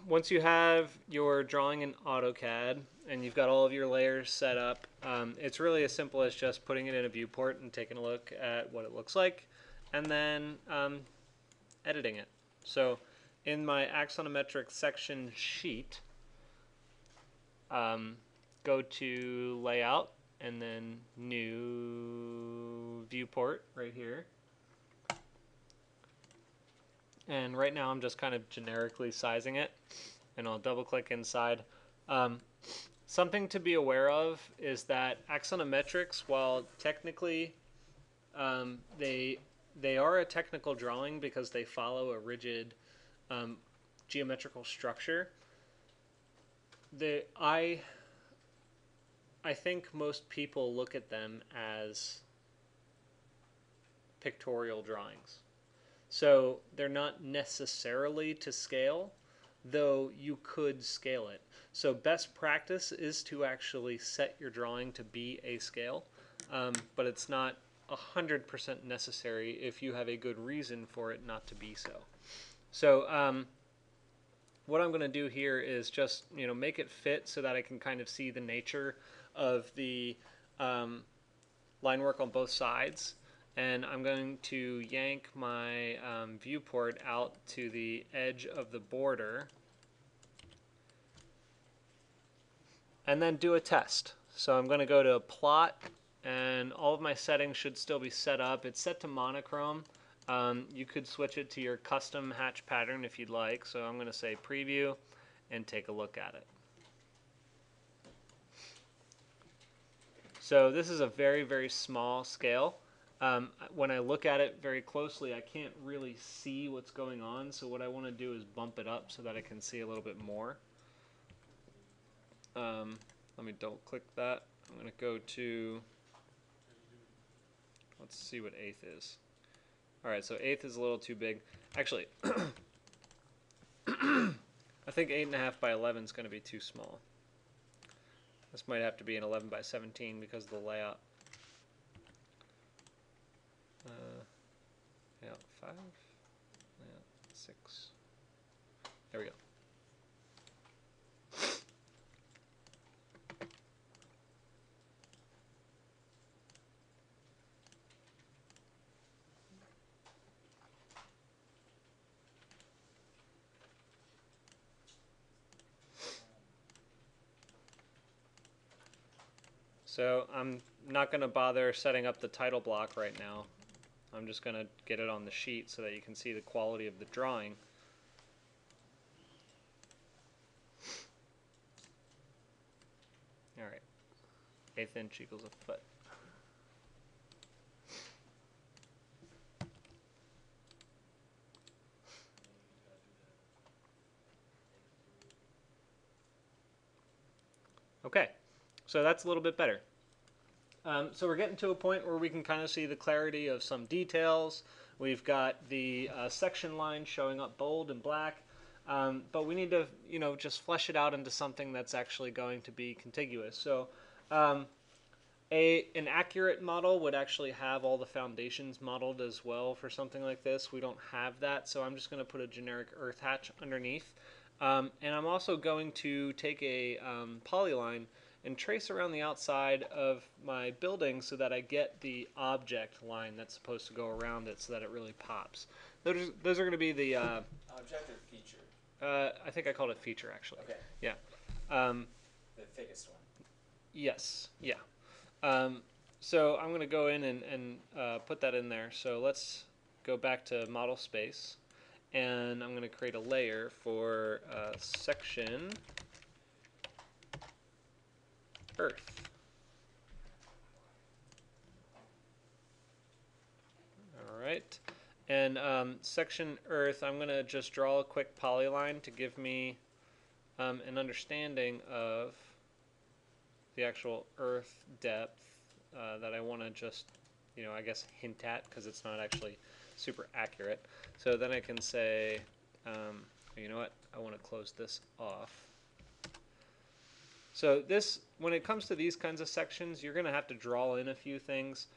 once you have your drawing in Autocad and you've got all of your layers set up, it's really as simple as just putting it in a viewport and taking a look at what it looks like, and then editing it. So in my axonometric section sheet, go to Layout and then New Viewport right here. And right now I'm just kind of generically sizing it, and I'll double click inside. Something to be aware of is that axonometrics, while technically they are a technical drawing because they follow a rigid geometrical structure, I think most people look at them as pictorial drawings. So they're not necessarily to scale, though you could scale it. So best practice is to actually set your drawing to be a scale, but it's not 100% necessary if you have a good reason for it not to be so. So what I'm going to do here is just make it fit so that I can kind of see the nature of the line work on both sides. And I'm going to yank my viewport out to the edge of the border and then do a test. So I'm going to go to plot, and all of my settings should still be set up. It's set to monochrome. You could switch it to your custom hatch pattern if you'd like. So I'm going to say preview and take a look at it. So this is a very, very small scale. When I look at it very closely, I can't really see what's going on, so what I want to do is bump it up so that I can see a little bit more. Let me double click that. I'm going to go to, let's see what 1/8 is. Alright, so 1/8 is a little too big. Actually, I think 8.5 by 11 is going to be too small. This might have to be an 11 by 17 because of the layout. Yeah, 5, yeah, 6. There we go. So I'm not going to bother setting up the title block right now. I'm just going to get it on the sheet so that you can see the quality of the drawing. Alright, 1/8 inch equals a foot. Okay, so that's a little bit better. So we're getting to a point where we can kind of see the clarity of some details. We've got the section line showing up bold and black, but we need to, just flesh it out into something that's actually going to be contiguous. So an accurate model would actually have all the foundations modeled as well for something like this. We don't have that, so I'm just going to put a generic earth hatch underneath. And I'm also going to take a polyline and trace around the outside of my building so that I get the object line that's supposed to go around it so that it really pops. Those are going to be the... object or feature? I think I called it feature, actually. Okay. Yeah. The thickest one. Yes, yeah. So I'm going to go in and put that in there. So let's go back to model space, and I'm going to create a layer for section earth. Alright, and section earth, I'm going to just draw a quick polyline to give me an understanding of the actual earth depth that I want to just, I guess hint at, because it's not actually super accurate. So then I can say, you know what, I want to close this off. So this, when it comes to these kinds of sections, you're going to have to draw in a few things.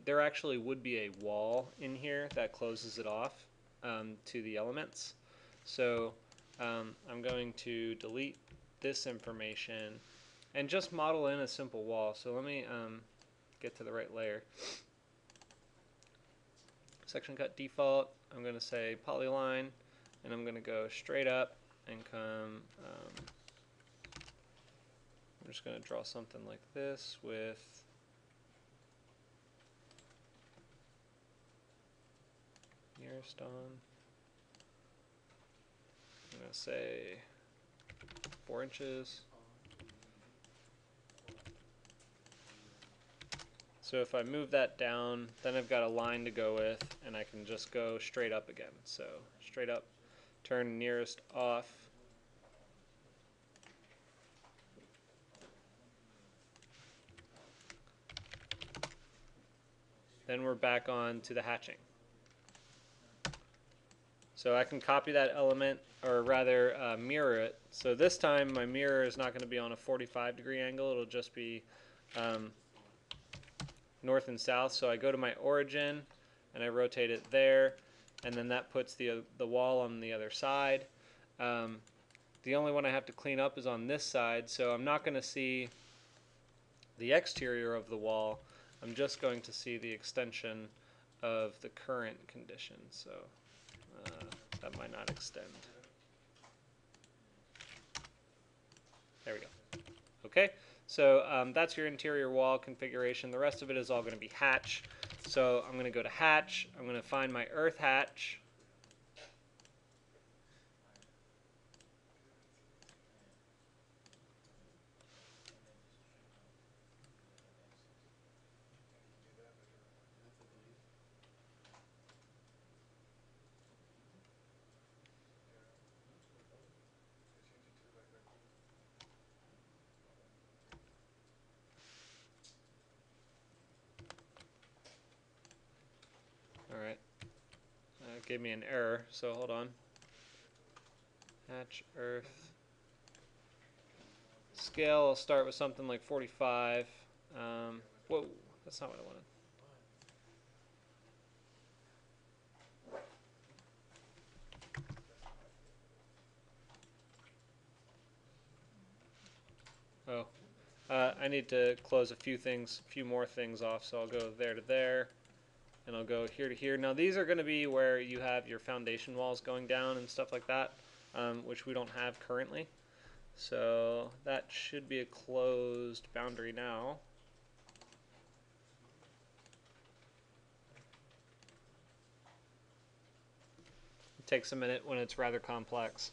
There actually would be a wall in here that closes it off to the elements. So I'm going to delete this information and just model in a simple wall. So let me get to the right layer. Section cut default, I'm going to say polyline, and I'm going to go straight up and come, I'm just going to draw something like this with nearest on. I'm going to say 4 inches. So if I move that down, then I've got a line to go with, and I can just go straight up again. So straight up, turn nearest off. Then we're back on to the hatching. So I can copy that element, or rather mirror it. So this time my mirror is not going to be on a 45-degree angle. It'll just be north and south. So I go to my origin and I rotate it there, and then that puts the wall on the other side. The only one I have to clean up is on this side, so I'm not going to see the exterior of the wall. I'm just going to see the extension of the current condition. So that might not extend. There we go. Okay, so that's your interior wall configuration. The rest of it is all going to be hatch. So I'm going to go to hatch. I'm going to find my earth hatch. Alright, it gave me an error, so hold on. Hatch, earth. Scale, I'll start with something like 45. Whoa, that's not what I wanted. Oh, I need to close a few more things off, so I'll go there to there, and I'll go here to here. Now these are going to be where you have your foundation walls going down and stuff like that, which we don't have currently. So that should be a closed boundary now. It takes a minute when it's rather complex.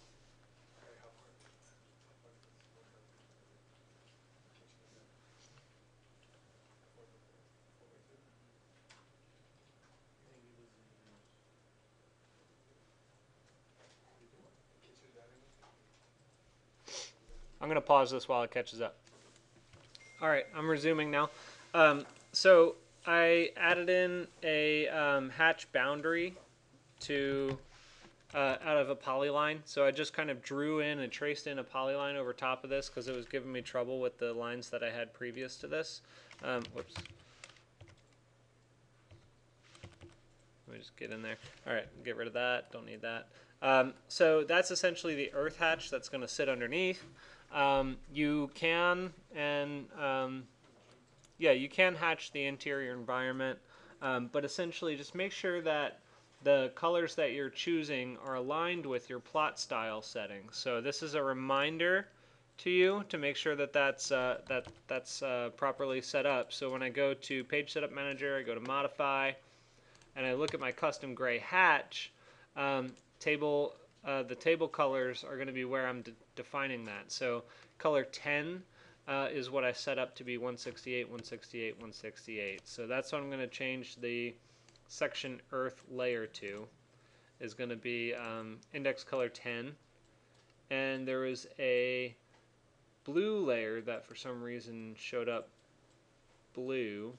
I'm going to pause this while it catches up. All right, I'm resuming now. So I added in a hatch boundary to out of a polyline. So I just kind of drew in and traced in a polyline over top of this because it was giving me trouble with the lines that I had previous to this. Whoops. Let me just get in there. All right, get rid of that. Don't need that. So that's essentially the earth hatch that's going to sit underneath. You can you can hatch the interior environment, but essentially just make sure that the colors that you're choosing are aligned with your plot style settings. So this is a reminder to you to make sure that that's properly set up. So when I go to Page Setup Manager, I go to Modify, and I look at my custom gray hatch, the table colors are going to be where I'm defining that. So color 10 is what I set up to be 168, 168, 168. So that's what I'm going to change the section earth layer to, is going to be index color 10. And there was a blue layer that for some reason showed up blue.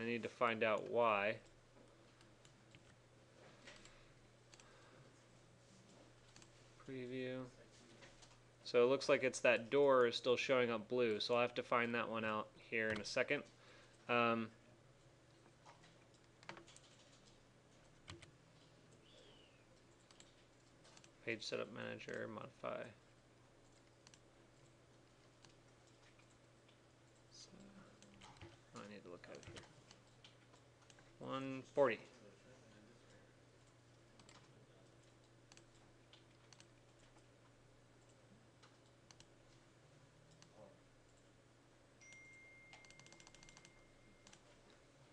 I need to find out why. Preview. So it looks like it's that door is still showing up blue, so I'll have to find that one out here in a second. Page setup manager, modify. So, I need to look at it here. 140.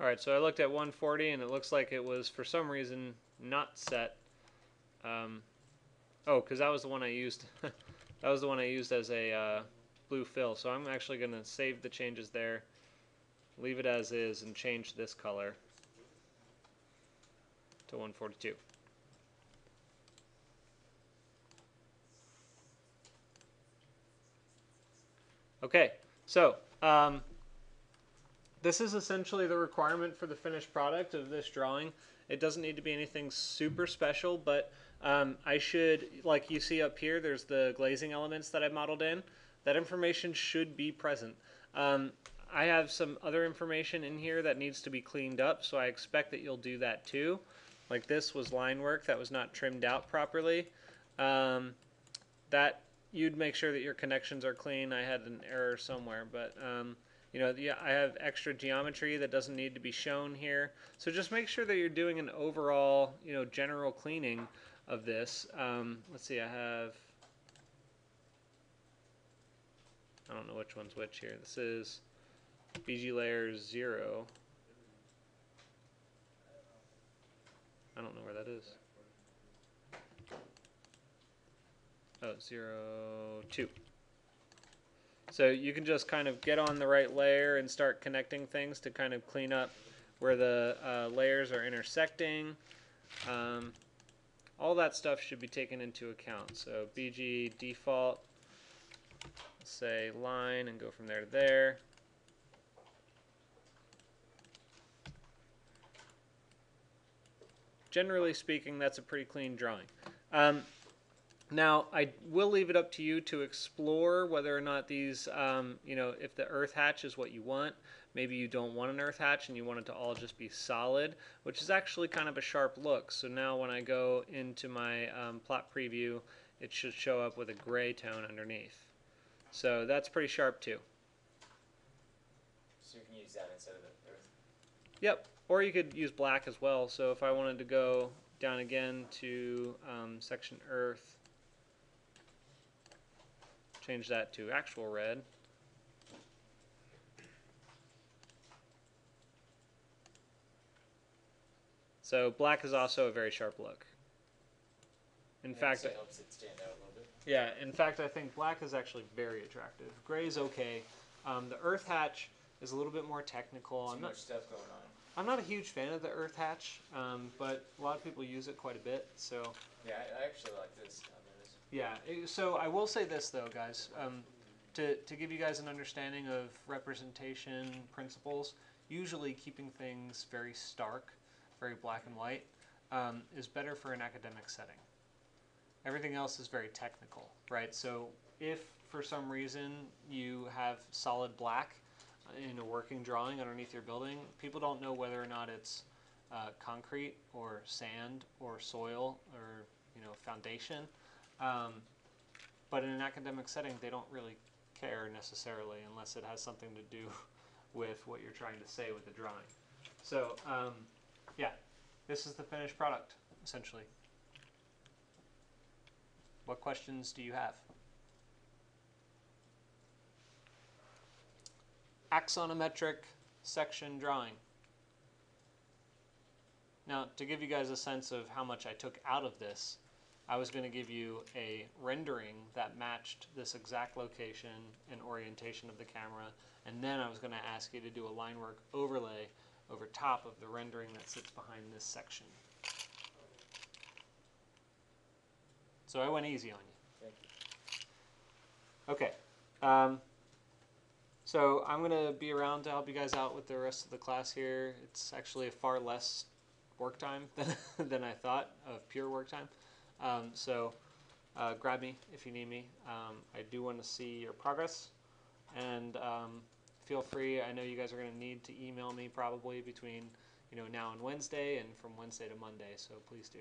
Alright, so I looked at 140 and it looks like it was for some reason not set. Oh, because that was the one I used. That was the one I used as a blue fill. So I'm actually going to save the changes there, leave it as is, and change this color to 142. Okay, so this is essentially the requirement for the finished product of this drawing. It doesn't need to be anything super special, but I should, like you see up here, there's the glazing elements that I modeled in. That information should be present. I have some other information in here that needs to be cleaned up, so I expect that you'll do that too. Like this was line work that was not trimmed out properly. That you'd make sure that your connections are clean. I had an error somewhere, but you know, I have extra geometry that doesn't need to be shown here. So just make sure that you're doing an overall, you know, general cleaning of this. Let's see, I don't know which one's which here. This is BG layer 0. I don't know where that is. Oh, 0, 2. So you can just kind of get on the right layer and start connecting things to kind of clean up where the layers are intersecting. All that stuff should be taken into account. So BG default, say line, and go from there to there. Generally speaking, that's a pretty clean drawing. Now, I will leave it up to you to explore whether or not these, you know, if the earth hatch is what you want. Maybe you don't want an earth hatch and you want it to all just be solid, which is actually kind of a sharp look. So now when I go into my plot preview, it should show up with a gray tone underneath. So that's pretty sharp too. So you can use that instead of the earth? Yep, or you could use black as well. So if I wanted to go down again to section earth, change that to actual red. So black is also a very sharp look. In fact, it helps it stand out a little bit. Yeah, in fact, I think black is actually very attractive. Gray is okay. The earth hatch is a little bit more technical. Too much stuff going on. I'm not a huge fan of the earth hatch, but a lot of people use it quite a bit. So yeah, I actually like this. Yeah, so I will say this though, guys, to give you guys an understanding of representation principles, usually keeping things very stark, very black and white, is better for an academic setting. Everything else is very technical, right? So if for some reason you have solid black in a working drawing underneath your building, people don't know whether or not it's concrete or sand or soil or, you know, foundation. But in an academic setting, they don't really care necessarily unless it has something to do with what you're trying to say with the drawing. So, yeah, this is the finished product, essentially. What questions do you have? Axonometric section drawing. Now, to give you guys a sense of how much I took out of this, I was going to give you a rendering that matched this exact location and orientation of the camera, and then I was going to ask you to do a line work overlay over top of the rendering that sits behind this section. So I went easy on you. Thank you. Okay. So I'm going to be around to help you guys out with the rest of the class here. It's actually a far less work time than I thought of pure work time. So grab me if you need me. I do want to see your progress, and feel free. I know you guys are going to need to email me probably between now and Wednesday, and from Wednesday to Monday. So please do.